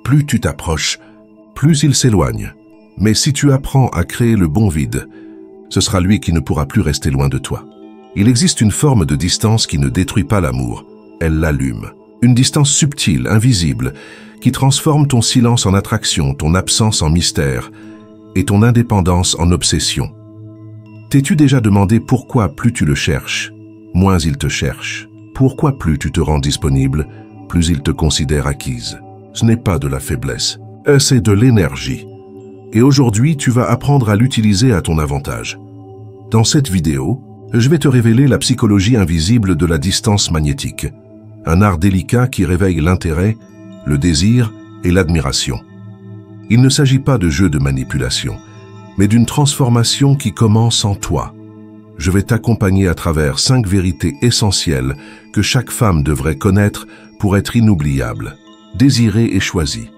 plus tu t'approches, plus il s'éloigne. Mais si tu apprends à créer le bon vide, ce sera lui qui ne pourra plus rester loin de toi. Il existe une forme de distance qui ne détruit pas l'amour, elle l'allume. Une distance subtile, invisible, qui transforme ton silence en attraction, ton absence en mystère et ton indépendance en obsession. T'es-tu déjà demandé pourquoi plus tu le cherches, moins il te cherche? Pourquoi plus tu te rends disponible, plus il te considère acquise? Ce n'est pas de la faiblesse, c'est de l'énergie. Et aujourd'hui, tu vas apprendre à l'utiliser à ton avantage. Dans cette vidéo, je vais te révéler la psychologie invisible de la distance magnétique, un art délicat qui réveille l'intérêt, le désir et l'admiration. Il ne s'agit pas de jeu de manipulation, mais d'une transformation qui commence en toi. Je vais t'accompagner à travers 5 vérités essentielles que chaque femme devrait connaître pour être inoubliable, désirée et choisie.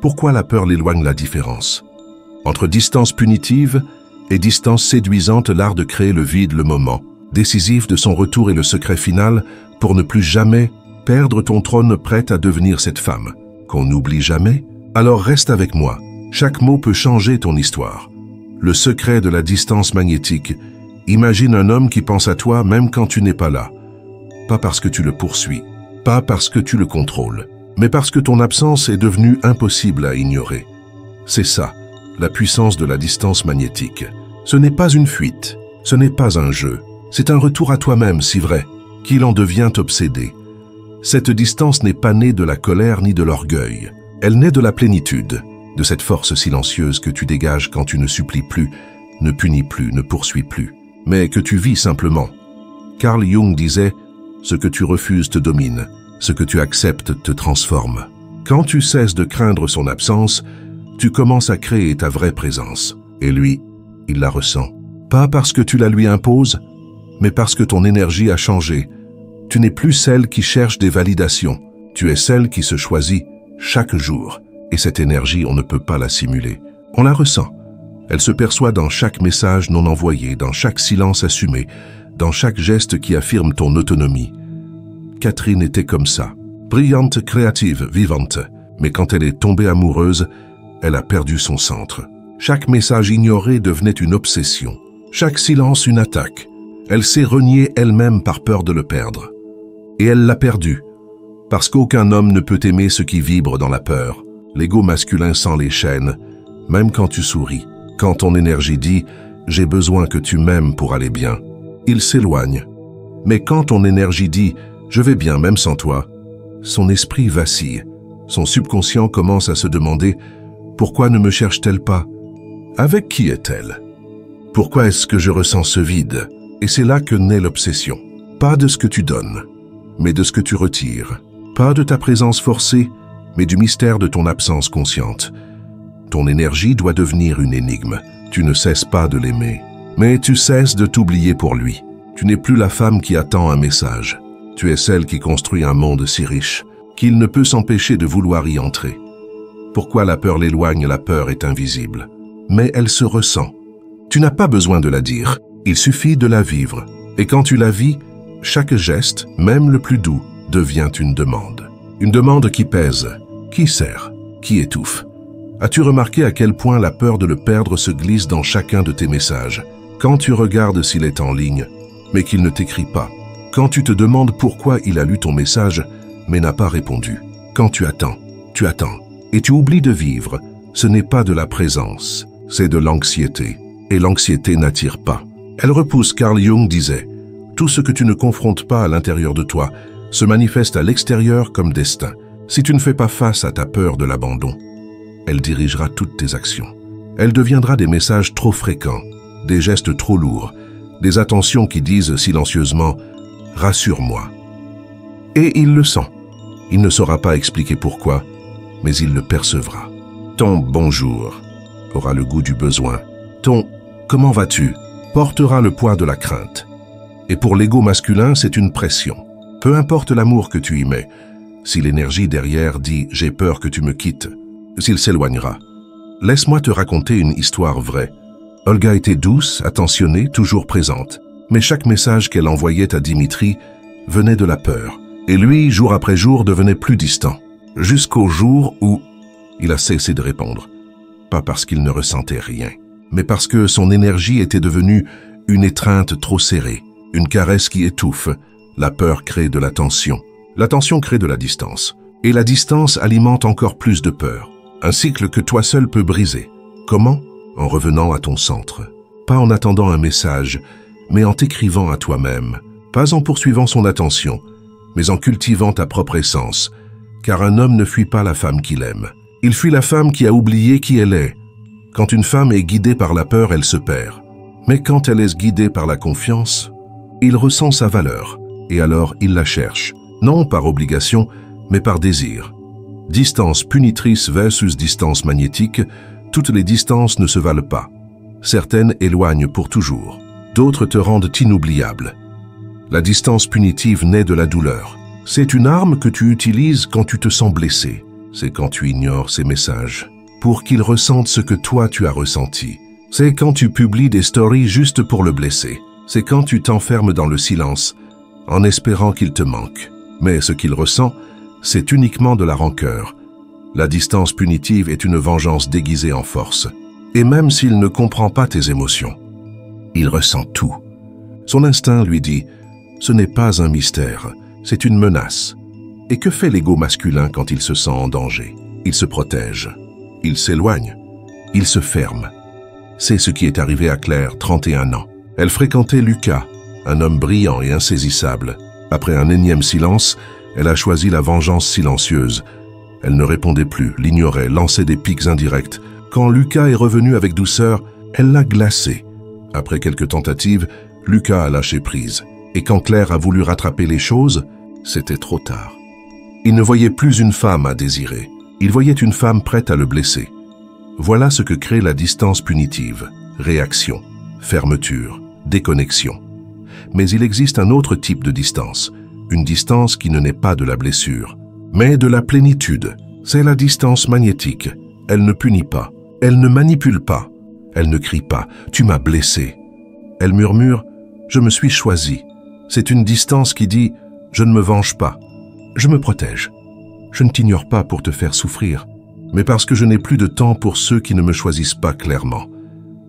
Pourquoi la peur l'éloigne la différence? Entre distance punitive et distance séduisante, l'art de créer le vide, le moment décisif de son retour et le secret final pour ne plus jamais perdre ton trône, prête à devenir cette femme qu'on n'oublie jamais? Alors reste avec moi, chaque mot peut changer ton histoire. Le secret de la distance magnétique. Imagine un homme qui pense à toi même quand tu n'es pas là. Pas parce que tu le poursuis, pas parce que tu le contrôles, mais parce que ton absence est devenue impossible à ignorer. C'est ça, la puissance de la distance magnétique. Ce n'est pas une fuite, ce n'est pas un jeu. C'est un retour à toi-même, si vrai, qu'il en devient obsédé. Cette distance n'est pas née de la colère ni de l'orgueil. Elle naît de la plénitude, de cette force silencieuse que tu dégages quand tu ne supplies plus, ne punis plus, ne poursuis plus, mais que tu vis simplement. Carl Jung disait « Ce que tu refuses te domine, ce que tu acceptes te transforme ». Quand tu cesses de craindre son absence, tu commences à créer ta vraie présence. Et lui, il la ressent. Pas parce que tu la lui imposes, mais parce que ton énergie a changé. Tu n'es plus celle qui cherche des validations. Tu es celle qui se choisit chaque jour. Et cette énergie, on ne peut pas la simuler. On la ressent. Elle se perçoit dans chaque message non envoyé, dans chaque silence assumé, dans chaque geste qui affirme ton autonomie. Catherine était comme ça. Brillante, créative, vivante. Mais quand elle est tombée amoureuse, elle a perdu son centre. Chaque message ignoré devenait une obsession. Chaque silence une attaque. Elle s'est reniée elle-même par peur de le perdre. Et elle l'a perdu. Parce qu'aucun homme ne peut aimer ce qui vibre dans la peur. L'ego masculin sent les chaînes, même quand tu souris. Quand ton énergie dit « j'ai besoin que tu m'aimes pour aller bien », il s'éloigne. Mais quand ton énergie dit « je vais bien même sans toi », son esprit vacille. Son subconscient commence à se demander « pourquoi ne me cherche-t-elle pas? Avec qui est-elle? Pourquoi est-ce que je ressens ce vide ?» Et c'est là que naît l'obsession. Pas de ce que tu donnes, mais de ce que tu retires. Pas de ta présence forcée, mais du mystère de ton absence consciente. Ton énergie doit devenir une énigme. Tu ne cesses pas de l'aimer, mais tu cesses de t'oublier pour lui. Tu n'es plus la femme qui attend un message. Tu es celle qui construit un monde si riche qu'il ne peut s'empêcher de vouloir y entrer. Pourquoi la peur l'éloigne? La peur est invisible, mais elle se ressent. Tu n'as pas besoin de la dire, il suffit de la vivre. Et quand tu la vis, chaque geste, même le plus doux, devient une demande. Une demande qui pèse, qui serre, qui étouffe. As-tu remarqué à quel point la peur de le perdre se glisse dans chacun de tes messages? Quand tu regardes s'il est en ligne, mais qu'il ne t'écrit pas. Quand tu te demandes pourquoi il a lu ton message, mais n'a pas répondu. Quand tu attends, et tu oublies de vivre. Ce n'est pas de la présence, c'est de l'anxiété. Et l'anxiété n'attire pas. Elle repousse. Carl Jung disait « Tout ce que tu ne confrontes pas à l'intérieur de toi se manifeste à l'extérieur comme destin. Si tu ne fais pas face à ta peur de l'abandon, elle dirigera toutes tes actions. Elle deviendra des messages trop fréquents, des gestes trop lourds, des attentions qui disent silencieusement « Rassure-moi ». Et il le sent. Il ne saura pas expliquer pourquoi, mais il le percevra. Ton « bonjour » aura le goût du besoin. Ton « comment vas-tu » portera le poids de la crainte. Et pour l'ego masculin, c'est une pression. Peu importe l'amour que tu y mets, si l'énergie derrière dit « j'ai peur que tu me quittes », s'il s'éloignera. Laisse-moi te raconter une histoire vraie. Olga était douce, attentionnée, toujours présente. Mais chaque message qu'elle envoyait à Dimitri venait de la peur. Et lui, jour après jour, devenait plus distant. Jusqu'au jour où Il a cessé de répondre. Pas parce qu'il ne ressentait rien, mais parce que son énergie était devenue une étreinte trop serrée, une caresse qui étouffe. La peur crée de la tension. La tension crée de la distance. Et la distance alimente encore plus de peur. Un cycle que toi seul peux briser. Comment? En revenant à ton centre. Pas en attendant un message, mais en t'écrivant à toi-même. Pas en poursuivant son attention, mais en cultivant ta propre essence. Car un homme ne fuit pas la femme qu'il aime. Il fuit la femme qui a oublié qui elle est. Quand une femme est guidée par la peur, elle se perd. Mais quand elle est guidée par la confiance, il ressent sa valeur, et alors il la cherche. Non par obligation, mais par désir. Distance punitrice versus distance magnétique, toutes les distances ne se valent pas. Certaines éloignent pour toujours, d'autres te rendent inoubliable. La distance punitive naît de la douleur. C'est une arme que tu utilises quand tu te sens blessé. C'est quand tu ignores ces messages, pour qu'ils ressentent ce que toi tu as ressenti. C'est quand tu publies des stories juste pour le blesser. C'est quand tu t'enfermes dans le silence, en espérant qu'il te manque. Mais ce qu'il ressent, c'est uniquement de la rancœur. La distance punitive est une vengeance déguisée en force. Et même s'il ne comprend pas tes émotions, il ressent tout. Son instinct lui dit « Ce n'est pas un mystère, c'est une menace. » Et que fait l'ego masculin quand il se sent en danger? Il se protège, il s'éloigne, il se ferme. C'est ce qui est arrivé à Claire, 31 ans. Elle fréquentait Lucas, un homme brillant et insaisissable. Après un énième silence, elle a choisi la vengeance silencieuse. Elle ne répondait plus, l'ignorait, lançait des pics indirects. Quand Lucas est revenu avec douceur, elle l'a glacé. Après quelques tentatives, Lucas a lâché prise. Et quand Claire a voulu rattraper les choses, c'était trop tard. Il ne voyait plus une femme à désirer. Il voyait une femme prête à le blesser. Voilà ce que crée la distance punitive. Réaction, fermeture, déconnexion. Mais il existe un autre type de distance. Une distance qui ne naît pas de la blessure, mais de la plénitude. C'est la distance magnétique. Elle ne punit pas. Elle ne manipule pas. Elle ne crie pas « Tu m'as blessé ». Elle murmure « Je me suis choisi ». C'est une distance qui dit « Je ne me venge pas. Je me protège. Je ne t'ignore pas pour te faire souffrir, mais parce que je n'ai plus de temps pour ceux qui ne me choisissent pas clairement. »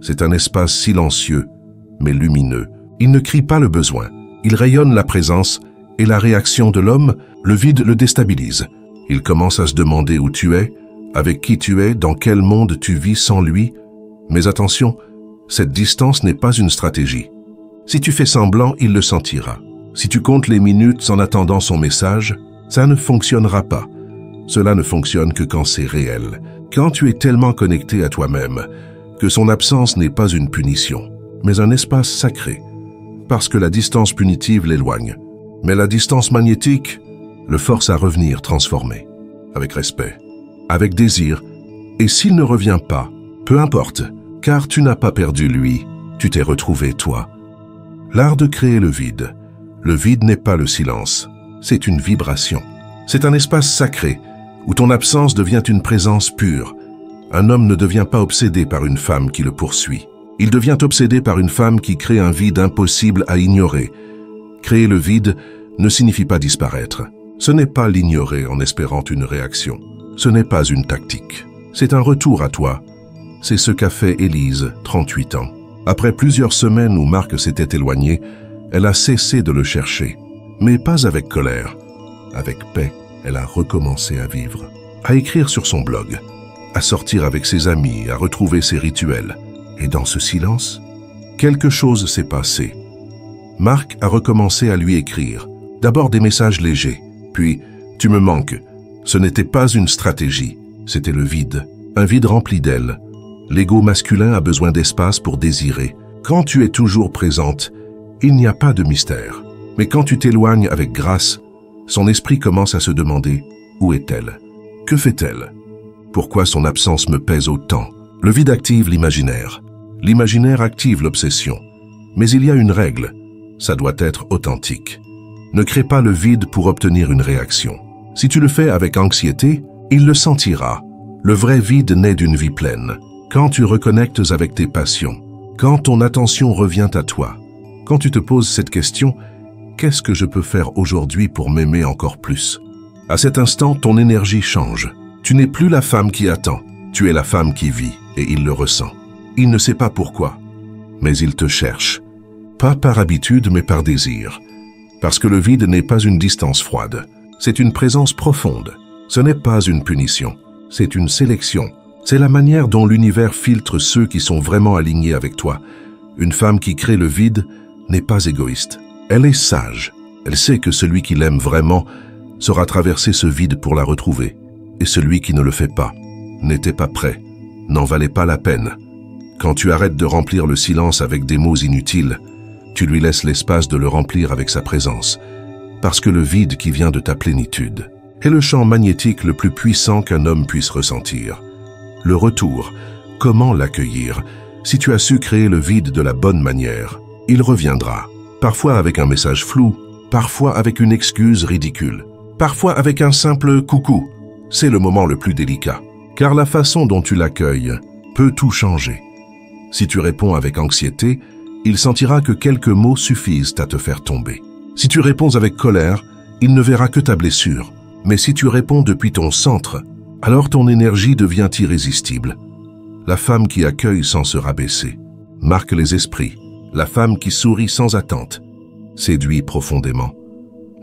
C'est un espace silencieux, mais lumineux. Il ne crie pas le besoin. Il rayonne la présence et la réaction de l'homme, le vide le déstabilise. Il commence à se demander où tu es, avec qui tu es, dans quel monde tu vis sans lui. Mais attention, cette distance n'est pas une stratégie. Si tu fais semblant, il le sentira. Si tu comptes les minutes en attendant son message, ça ne fonctionnera pas. Cela ne fonctionne que quand c'est réel, quand tu es tellement connecté à toi-même, que son absence n'est pas une punition, mais un espace sacré, parce que la distance punitive l'éloigne. Mais la distance magnétique le force à revenir transformé, avec respect, avec désir, et s'il ne revient pas, peu importe, car tu n'as pas perdu lui, tu t'es retrouvé toi. L'art de créer le vide. Le vide n'est pas le silence, c'est une vibration. C'est un espace sacré, où ton absence devient une présence pure. Un homme ne devient pas obsédé par une femme qui le poursuit. Il devient obsédé par une femme qui crée un vide impossible à ignorer. Créer le vide ne signifie pas disparaître. Ce n'est pas l'ignorer en espérant une réaction. Ce n'est pas une tactique. C'est un retour à toi. C'est ce qu'a fait Élise, 38 ans. Après plusieurs semaines où Marc s'était éloigné, elle a cessé de le chercher. Mais pas avec colère. Avec paix, elle a recommencé à vivre. À écrire sur son blog. À sortir avec ses amis, à retrouver ses rituels. Et dans ce silence, quelque chose s'est passé. Marc a recommencé à lui écrire. D'abord des messages légers. Puis, « Tu me manques ». Ce n'était pas une stratégie, c'était le vide. Un vide rempli d'elle. L'ego masculin a besoin d'espace pour désirer. Quand tu es toujours présente, il n'y a pas de mystère. Mais quand tu t'éloignes avec grâce, son esprit commence à se demander « Où est-elle? Que fait-elle? Pourquoi son absence me pèse autant ?» Le vide active l'imaginaire. L'imaginaire active l'obsession. Mais il y a une règle, ça doit être authentique. Ne crée pas le vide pour obtenir une réaction. Si tu le fais avec anxiété, il le sentira. Le vrai vide naît d'une vie pleine. Quand tu reconnectes avec tes passions, quand ton attention revient à toi, quand tu te poses cette question, qu'est-ce que je peux faire aujourd'hui pour m'aimer encore plus? À cet instant, ton énergie change. Tu n'es plus la femme qui attend, tu es la femme qui vit, et il le ressent. Il ne sait pas pourquoi, mais il te cherche. Pas par habitude, mais par désir. Parce que le vide n'est pas une distance froide, c'est une présence profonde. Ce n'est pas une punition, c'est une sélection. C'est la manière dont l'univers filtre ceux qui sont vraiment alignés avec toi. Une femme qui crée le vide n'est pas égoïste. Elle est sage. Elle sait que celui qui l'aime vraiment saura traverser ce vide pour la retrouver. Et celui qui ne le fait pas, n'était pas prêt, n'en valait pas la peine. Quand tu arrêtes de remplir le silence avec des mots inutiles, tu lui laisses l'espace de le remplir avec sa présence. Parce que le vide qui vient de ta plénitude est le champ magnétique le plus puissant qu'un homme puisse ressentir. Le retour, comment l'accueillir? Si tu as su créer le vide de la bonne manière, il reviendra. Parfois avec un message flou, parfois avec une excuse ridicule, parfois avec un simple « coucou ». C'est le moment le plus délicat, car la façon dont tu l'accueilles peut tout changer. Si tu réponds avec anxiété, il sentira que quelques mots suffisent à te faire tomber. Si tu réponds avec colère, il ne verra que ta blessure. Mais si tu réponds depuis ton centre, alors ton énergie devient irrésistible. La femme qui accueille sans se rabaisser marque les esprits. La femme qui sourit sans attente séduit profondément.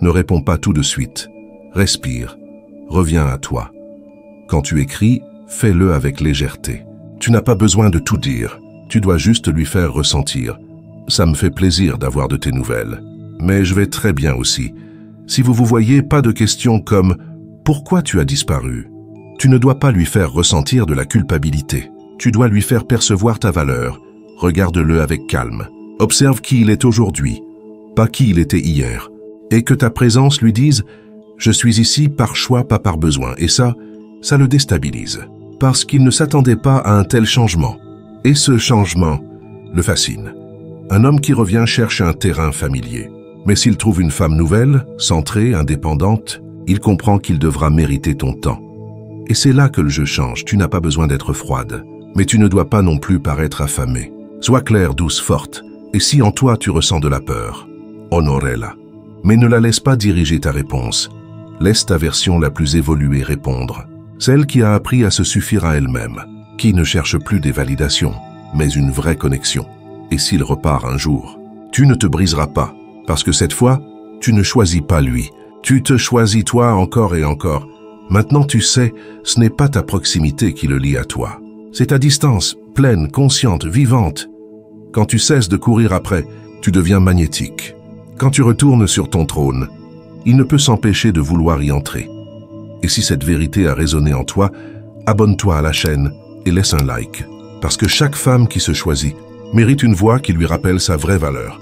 Ne réponds pas tout de suite. Respire. Reviens à toi. Quand tu écris, fais-le avec légèreté. Tu n'as pas besoin de tout dire. Tu dois juste lui faire ressentir. Ça me fait plaisir d'avoir de tes nouvelles. Mais je vais très bien aussi. Si vous vous voyez, pas de questions comme « Pourquoi tu as disparu ?» Tu ne dois pas lui faire ressentir de la culpabilité. Tu dois lui faire percevoir ta valeur. Regarde-le avec calme. Observe qui il est aujourd'hui, pas qui il était hier. Et que ta présence lui dise « Je suis ici par choix, pas par besoin. » Et ça le déstabilise. Parce qu'il ne s'attendait pas à un tel changement. Et ce changement le fascine. Un homme qui revient cherche un terrain familier. Mais s'il trouve une femme nouvelle, centrée, indépendante, il comprend qu'il devra mériter ton temps. Et c'est là que le jeu change. Tu n'as pas besoin d'être froide. Mais tu ne dois pas non plus paraître affamée. Sois claire, douce, forte. Et si en toi tu ressens de la peur, honore-la. Mais ne la laisse pas diriger ta réponse. Laisse ta version la plus évoluée répondre. Celle qui a appris à se suffire à elle-même. Qui ne cherche plus des validations, mais une vraie connexion. Et s'il repart un jour, tu ne te briseras pas. Parce que cette fois, tu ne choisis pas lui. Tu te choisis toi encore et encore. Maintenant tu sais, ce n'est pas ta proximité qui le lie à toi. C'est ta distance, pleine, consciente, vivante. Quand tu cesses de courir après, tu deviens magnétique. Quand tu retournes sur ton trône, il ne peut s'empêcher de vouloir y entrer. Et si cette vérité a résonné en toi, abonne-toi à la chaîne et laisse un like. Parce que chaque femme qui se choisit mérite une voix qui lui rappelle sa vraie valeur.